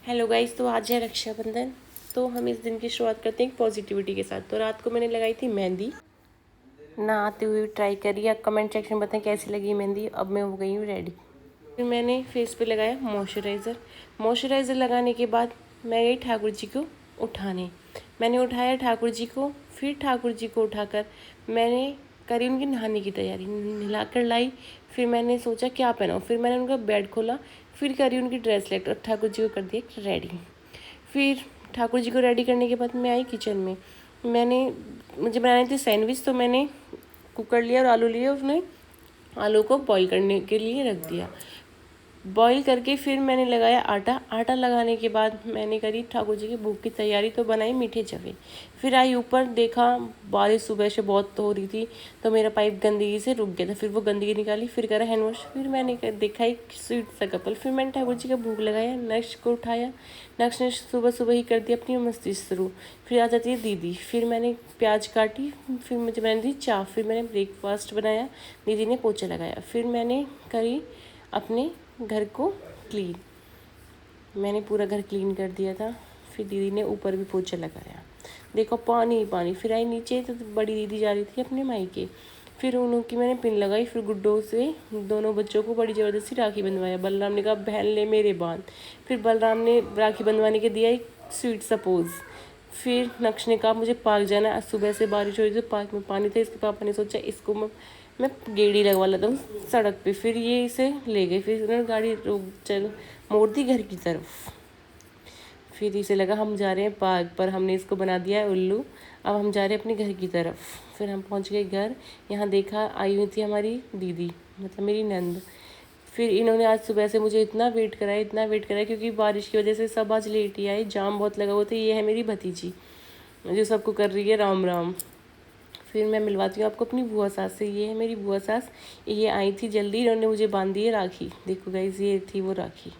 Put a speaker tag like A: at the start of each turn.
A: Hello guys, तो आज है रक्षाबंधन। तो हम इस दिन की शुरुआत करते हैं पॉजिटिविटी के साथ। तो रात को मैंने लगाई थी मेहंदी, नहाते हुए ट्राई करी। या कमेंट सेक्शन में बताएं कैसी लगी मेहंदी। अब मैं हो गई हूँ रेडी। फिर मैंने फेस पे लगाया मॉइस्चराइज़र लगाने के बाद मैं गई ठाकुर जी को उठाने। मैंने उठाया ठाकुर जी को, फिर ठाकुर जी को उठाकर मैंने करी उनकी नहाने की तैयारी, नहलाकर लाई। फिर मैंने सोचा क्या पहनाऊँ, फिर मैंने उनका बेड खोला, फिर करी उनकी ड्रेस सेलेक्ट और ठाकुर जी को कर दिया रेडी। फिर ठाकुर जी को रेडी करने के बाद मैं आई किचन में। मुझे बनानी थी सैंडविच, तो मैंने कुकर लिया और आलू लिए, उसने आलू को बॉईल करने के लिए रख दिया। बॉईल करके फिर मैंने लगाया आटा लगाने के बाद मैंने करी ठाकुर जी की भोग की तैयारी, तो बनाई मीठे चवे। फिर आई ऊपर, देखा बारिश सुबह से बहुत हो रही थी, तो मेरा पाइप गंदगी से रुक गया था। फिर वो गंदगी निकाली, फिर करा हैंड वॉश। फिर मैंने देखा एक स्वीट सा कपल। फिर मैंने ठाकुर जी का भोग लगाया, नक्श को उठाया। नक्श ने सुबह सुबह ही कर दी अपनी मस्ती शुरू। फिर आ जाती है दीदी, फिर मैंने प्याज काटी, फिर मुझे मैंने दी चाय, फिर मैंने ब्रेकफास्ट बनाया, दीदी ने पोछा लगाया। फिर मैंने करी अपने घर को क्लीन, मैंने पूरा घर क्लीन कर दिया था। फिर दीदी ने ऊपर भी पोछा लगाया, देखो पानी पानी। फिर आई नीचे, तो बड़ी दीदी जा रही थी अपने मायके। फिर उनकी मैंने पिन लगाई, फिर गुड्डों से दोनों बच्चों को बड़ी ज़बरदस्ती राखी बंधवाया। बलराम ने कहा बहन ले मेरे बांध। फिर बलराम ने राखी बंधवाने के दिया एक स्वीट सा पोज। फिर नक्श ने कहा मुझे पार्क जाना है, आज सुबह से बारिश हो रही थी, पार्क में पानी था। इसके पापा ने सोचा इसको मैं गेड़ी लगवा लेता हूँ सड़क पे। फिर ये इसे ले गई, फिर उन्होंने गाड़ी मोड़ दी घर की तरफ। फिर इसे लगा हम जा रहे हैं पार्क, पर हमने इसको बना दिया है उल्लू। अब हम जा रहे हैं अपने घर की तरफ। फिर हम पहुंच गए घर। यहाँ देखा आई हुई थी हमारी दीदी, मतलब मेरी नंद। फिर इन्होंने आज सुबह से मुझे इतना वेट कराया, क्योंकि बारिश की वजह से सब आज लेट ही आए, जाम बहुत लगा हुआ था। ये है मेरी भतीजी जो सबको कर रही है राम राम। फिर मैं मिलवाती हूँ आपको अपनी बुआ सास से। ये है मेरी बुआ सास, ये आई थी जल्दी, इन्होंने मुझे बांध दी है राखी। देखो गाइस, ये थी वो राखी।